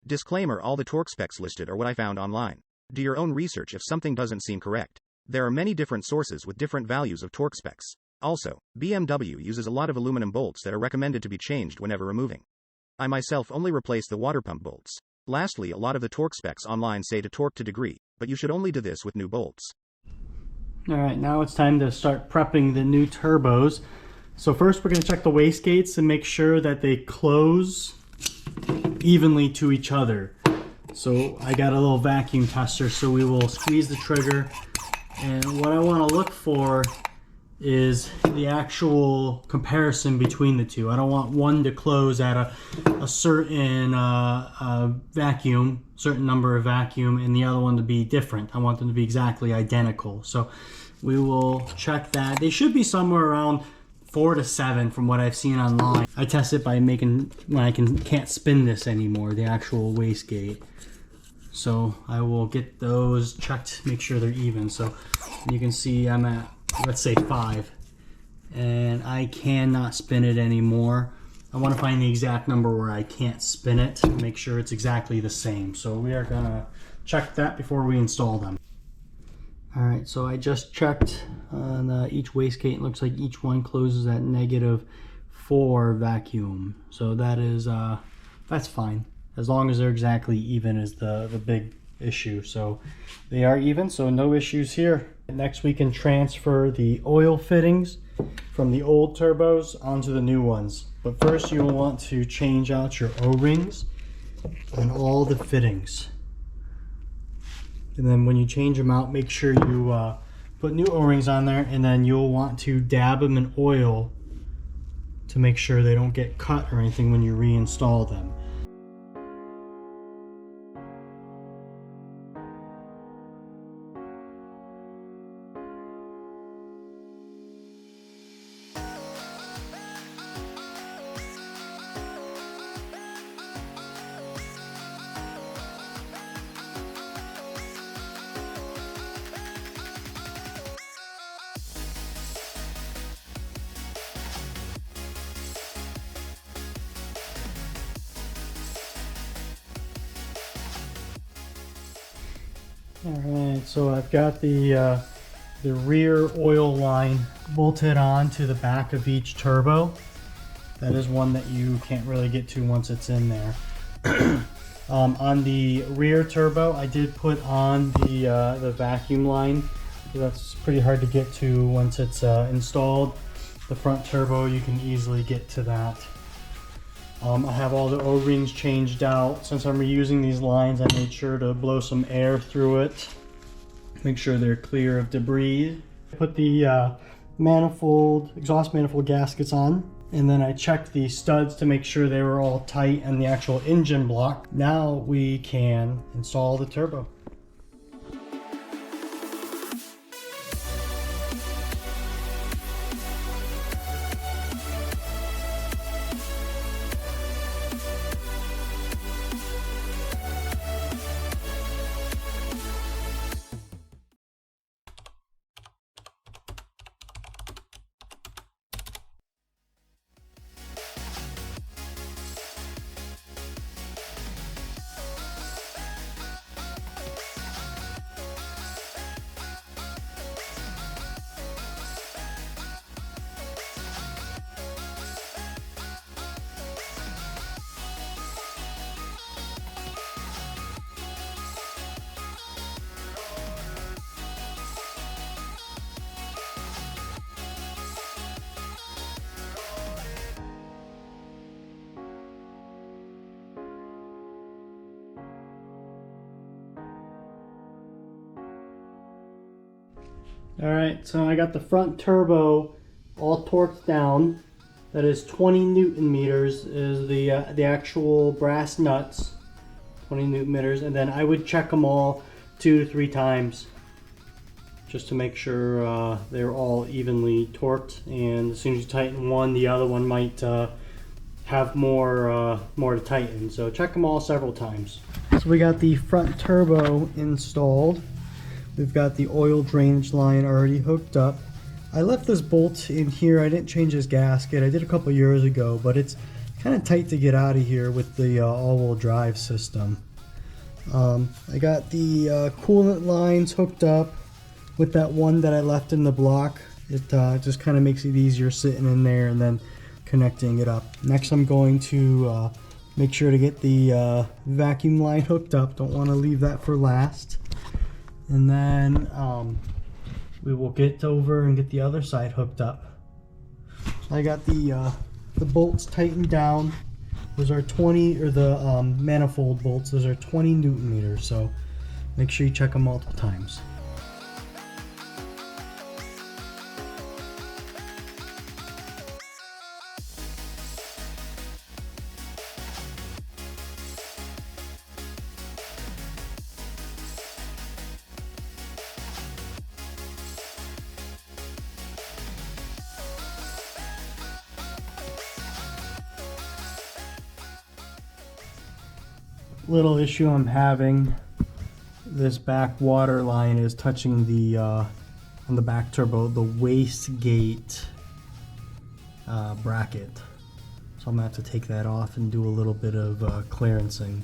Disclaimer: all the torque specs listed are what I found online. Do your own research if something doesn't seem correct. There are many different sources with different values of torque specs. Also, BMW uses a lot of aluminum bolts that are recommended to be changed whenever removing. I myself only replace the water pump bolts. Lastly, a lot of the torque specs online say to torque to degree, but you should only do this with new bolts. Alright, now it's time to start prepping the new turbos. So first we're going to check the wastegates and make sure that they close evenly to each other. So I got a little vacuum tester, so we will squeeze the trigger, and what I want to look for is the actual comparison between the two. I don't want one to close at a certain vacuum, certain number of vacuum, and the other one to be different. I want them to be exactly identical. So we will check that. They should be somewhere around 4 to 7 from what I've seen online. I test it by making when I can't spin this anymore, the actual wastegate. So I will get those checked, make sure they're even. So you can see I'm at, let's say 5, and I cannot spin it anymore. I want to find the exact number where I can't spin it to make sure it's exactly the same. So we are gonna check that before we install them. Alright, so I just checked on each wastegate. It looks like each one closes at -4 vacuum. So that is, that's fine. As long as they're exactly even is the big issue. So they are even, so no issues here. Next we can transfer the oil fittings from the old turbos onto the new ones. But first you will want to change out your O-rings and all the fittings. And then when you change them out, make sure you put new O-rings on there, and then you'll want to dab them in oil to make sure they don't get cut or anything when you reinstall them. Alright, so I've got the rear oil line bolted on to the back of each turbo. That is one that you can't really get to once it's in there. On the rear turbo, I did put on the vacuum line. So that's pretty hard to get to once it's installed. The front turbo, you can easily get to that. I have all the O-rings changed out. Since I'm reusing these lines, I made sure to blow some air through it. Make sure they're clear of debris. I put the manifold, exhaust manifold gaskets on, and then I checked the studs to make sure they were all tight and the actual engine block. Now we can install the turbo. Alright, so I got the front turbo all torqued down. That is 20 Newton meters is the actual brass nuts, 20 Newton meters, and then I would check them all 2 to 3 times just to make sure they're all evenly torqued. And as soon as you tighten one, the other one might have more to tighten. So check them all several times. So we got the front turbo installed. We've got the oil drainage line already hooked up. I left this bolt in here. I didn't change this gasket. I did a couple years ago, but it's kind of tight to get out of here with the all-wheel drive system. I got the coolant lines hooked up with that one that I left in the block. It just kind of makes it easier sitting in there and then connecting it up. Next I'm going to make sure to get the vacuum line hooked up. Don't want to leave that for last. And then we will get over and get the other side hooked up. I got the bolts tightened down. Those are 20, or the manifold bolts, those are 20 Newton meters, so make sure you check them multiple times. Little issue I'm having, this back water line is touching the on the back turbo, the wastegate bracket, so I'm gonna have to take that off and do a little bit of clearancing.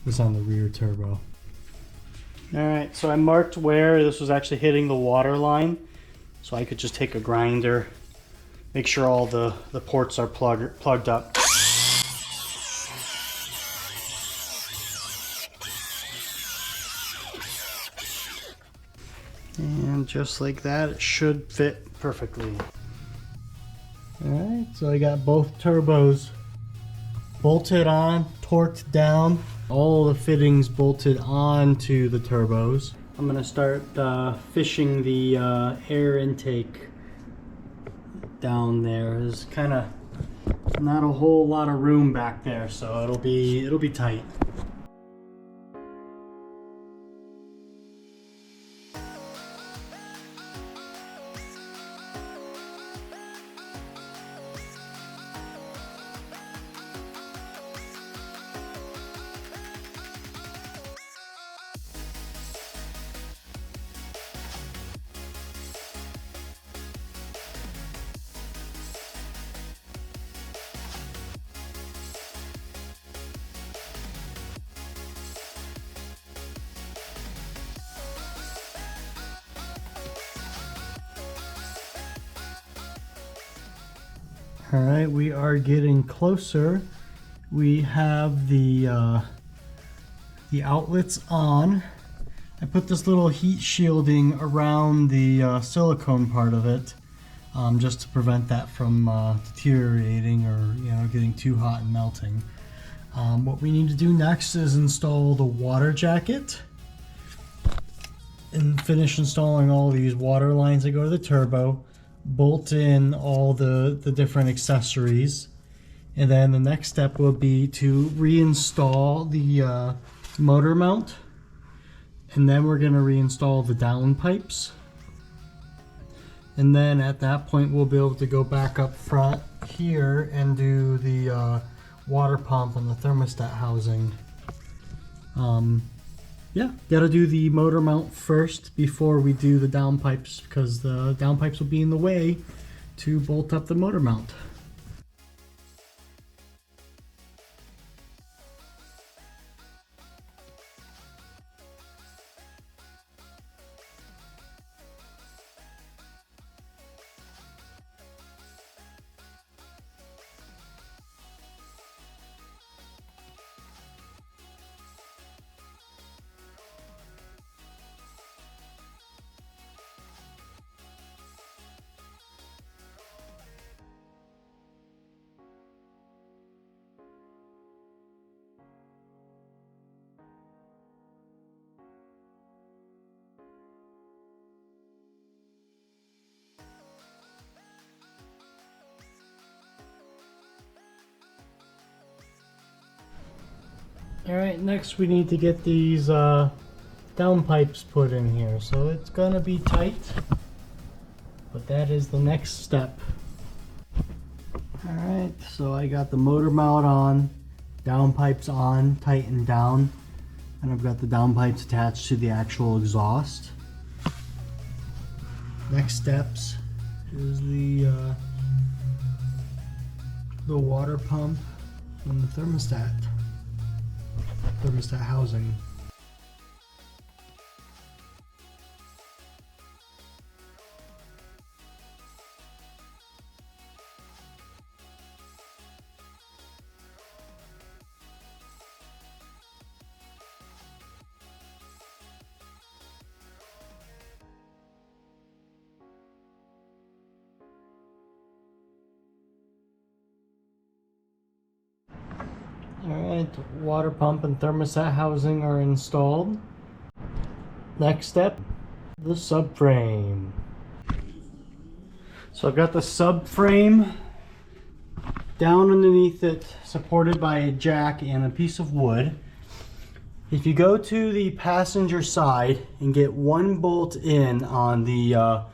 This on the rear turbo. Alright, so I marked where this was actually hitting the water line, so I could just take a grinder, make sure all the ports are plugged up. And just like that, it should fit perfectly. Alright, so I got both turbos bolted on, torqued down, all the fittings bolted onto the turbos. I'm going to start fishing the air intake down there. There's kind of not a whole lot of room back there, so it'll be tight. Alright, we are getting closer. We have the outlets on. I put this little heat shielding around the silicone part of it, just to prevent that from deteriorating or getting too hot and melting. What we need to do next is install the water jacket and finish installing all these water lines that go to the turbo. Bolt in all the different accessories, and then the next step will be to reinstall the motor mount, and then we're going to reinstall the downpipes, and then at that point we'll be able to go back up front here and do the water pump and the thermostat housing. Yeah, gotta do the motor mount first before we do the downpipes, because the downpipes will be in the way to bolt up the motor mount. Alright, next we need to get these downpipes put in here. So it's gonna be tight, but that is the next step. Alright, so I got the motor mount on, downpipes on, tightened down, and I've got the downpipes attached to the actual exhaust. Next steps is the the water pump and the thermostat housing. Alright, water pump and thermostat housing are installed. Next step, the subframe. So I've got the subframe down underneath it, supported by a jack and a piece of wood. If you go to the passenger side and get one bolt in on the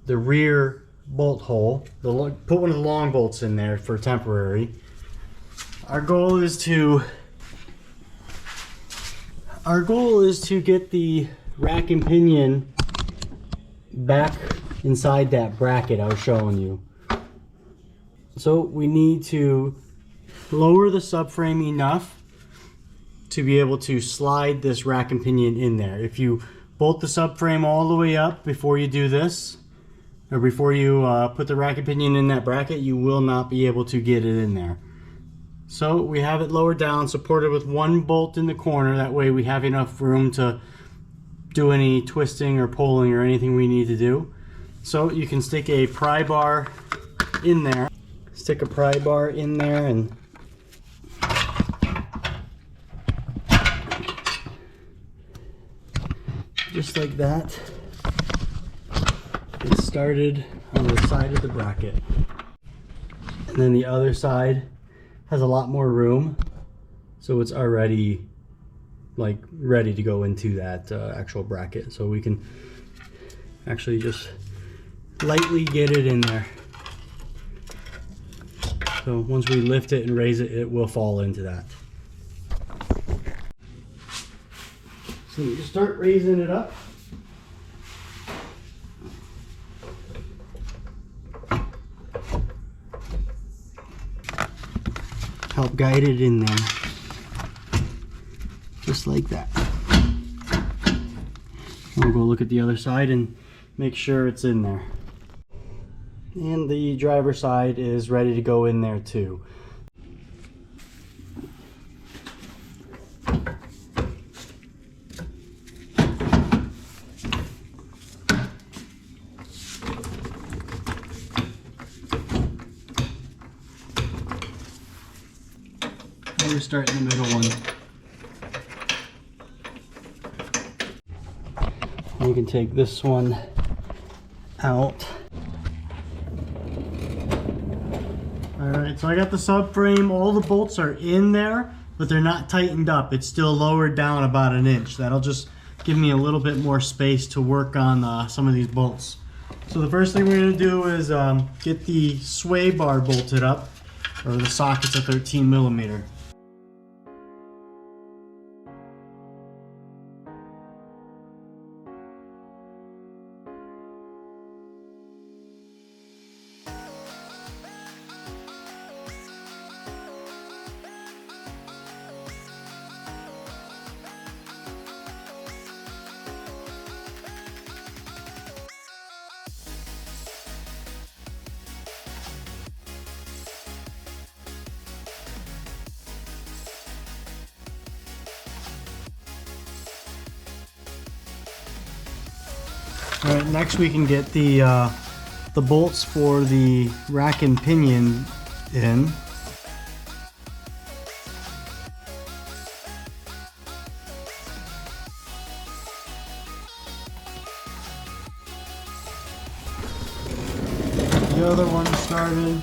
rear bolt hole, put one of the long bolts in there for temporary. Our goal is to get the rack and pinion back inside that bracket I was showing you. So we need to lower the subframe enough to be able to slide this rack and pinion in there. If you bolt the subframe all the way up before you do this, or before you put the rack and pinion in that bracket, you will not be able to get it in there. So we have it lowered down, supported with one bolt in the corner. That way we have enough room to do any twisting or pulling or anything we need to do. So you can stick a pry bar in there. Stick a pry bar in there and just like that. Get started on the side of the bracket. And then the other side has a lot more room, so it's already like ready to go into that actual bracket. So we can actually just lightly get it in there. So once we lift it and raise it, it will fall into that. So you start raising it up. Help guide it in there, just like that. We'll go look at the other side and make sure it's in there. And the driver's side is ready to go in there too. We're starting the middle one. And you can take this one out. Alright, so I got the subframe. All the bolts are in there, but they're not tightened up. It's still lowered down about an inch. That'll just give me a little bit more space to work on some of these bolts. So the first thing we're going to do is get the sway bar bolted up, or the sockets at 13 millimeter. Alright, next we can get the bolts for the rack and pinion in. The other one started.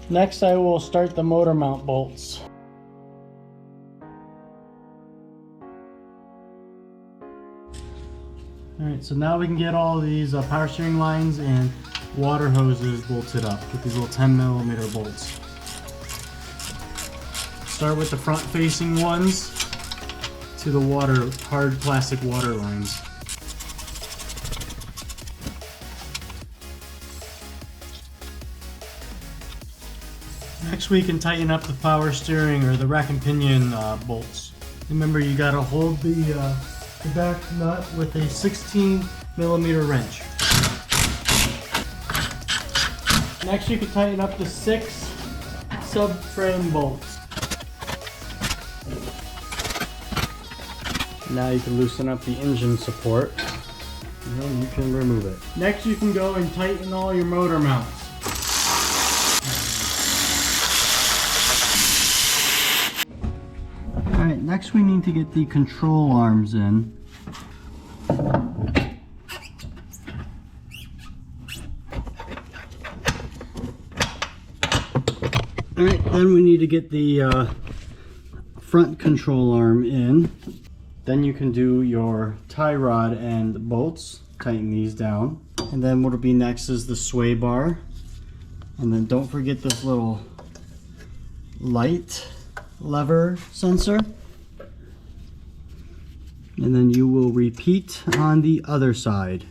Next I will start the motor mount bolts. Alright, so now we can get all these power steering lines and water hoses bolted up with these little 10 millimeter bolts. Start with the front facing ones to the hard plastic water lines. Next we can tighten up the power steering or the rack and pinion bolts. Remember, you gotta hold the back nut with a 16mm wrench. Next you can tighten up the 6 subframe bolts. Now you can loosen up the engine support, and then you can remove it. Next you can go and tighten all your motor mounts. Alright, next we need to get the control arms in. Alright, then we need to get the front control arm in. Then you can do your tie rod and bolts, tighten these down. And then what'll be next is the sway bar. And then don't forget this little light lever sensor. And then you will repeat on the other side.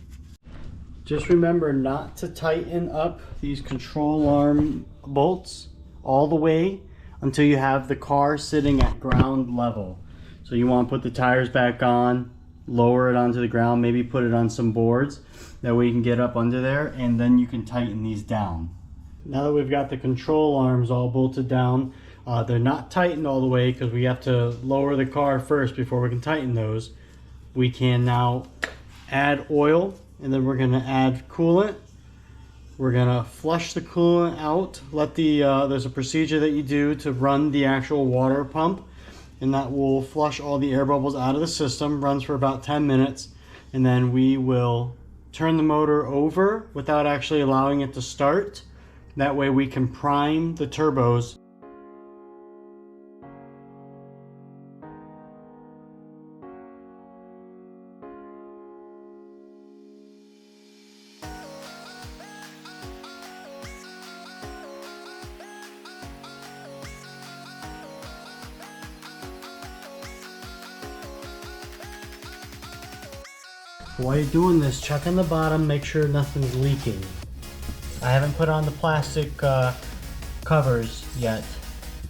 Just remember not to tighten up these control arm bolts all the way until you have the car sitting at ground level. So you want to put the tires back on, lower it onto the ground, maybe put it on some boards. That way you can get up under there, and then you can tighten these down. Now that we've got the control arms all bolted down, they're not tightened all the way because we have to lower the car first before we can tighten those. We can now add oil, and then we're going to add coolant. We're going to flush the coolant out. There's a procedure that you do to run the actual water pump, and that will flush all the air bubbles out of the system. Runs for about 10 minutes, and then we will turn the motor over without actually allowing it to start. That way we can prime the turbos. While you're doing this, check on the bottom, make sure nothing's leaking. I haven't put on the plastic covers yet,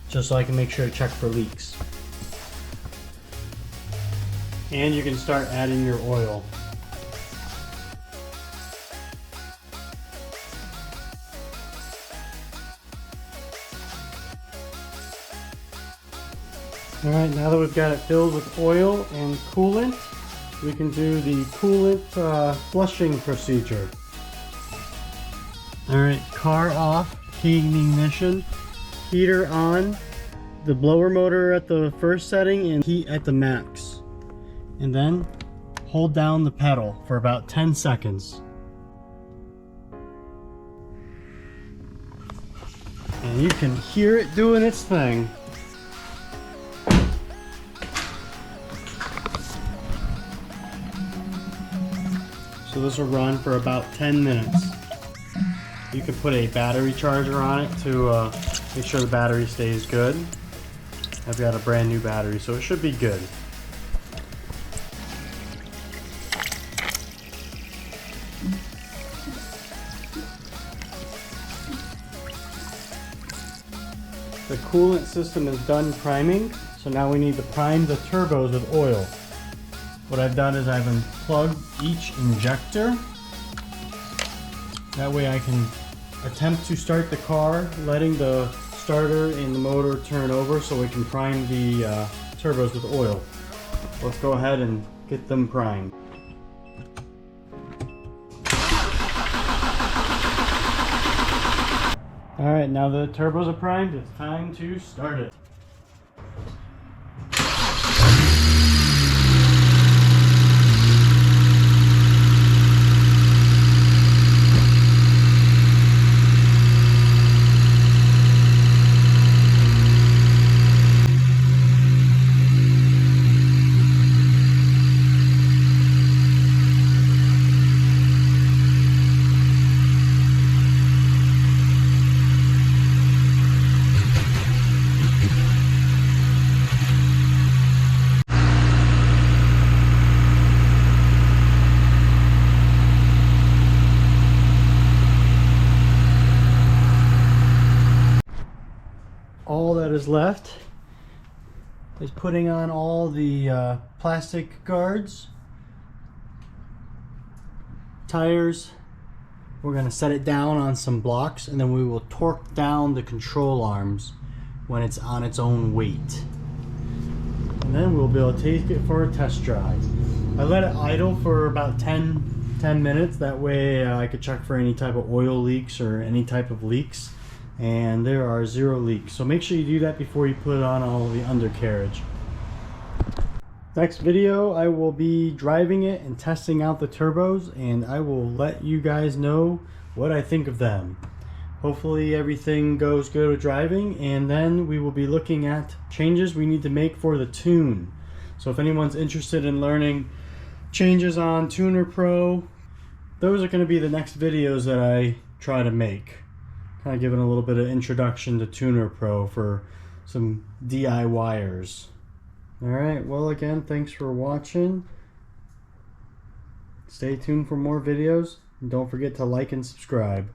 just so I can make sure to check for leaks. And you can start adding your oil. Alright, now that we've got it filled with oil and coolant, we can do the coolant flushing procedure. Alright, car off, keying the ignition, heater on, the blower motor at the first setting and heat at the max. And then hold down the pedal for about 10 seconds. And you can hear it doing its thing. So this will run for about 10 minutes. You can put a battery charger on it to make sure the battery stays good. I've got a brand new battery, so it should be good. The coolant system is done priming, so now we need to prime the turbos with oil. What I've done is I've unplugged each injector. That way I can attempt to start the car, letting the starter and the motor turn over so we can prime the turbos with oil. Let's go ahead and get them primed. Alright, now the turbos are primed, it's time to start it. is left is putting on all the plastic guards, tires. We're going to set it down on some blocks, and then we will torque down the control arms when it's on its own weight. And then we'll be able to take it for a test drive. I let it idle for about 10 minutes. That way I could check for any type of oil leaks or any type of leaks. And there are 0 leaks. So make sure you do that before you put on all the undercarriage. Next video, I will be driving it and testing out the turbos, and I will let you guys know what I think of them. Hopefully everything goes good with driving, and then we will be looking at changes we need to make for the tune. So if anyone's interested in learning changes on Tuner Pro, those are going to be the next videos that I try to make. Kind of giving a little bit of introduction to Tuner Pro for some DIYers. Alright, well again, thanks for watching. Stay tuned for more videos, and don't forget to like and subscribe.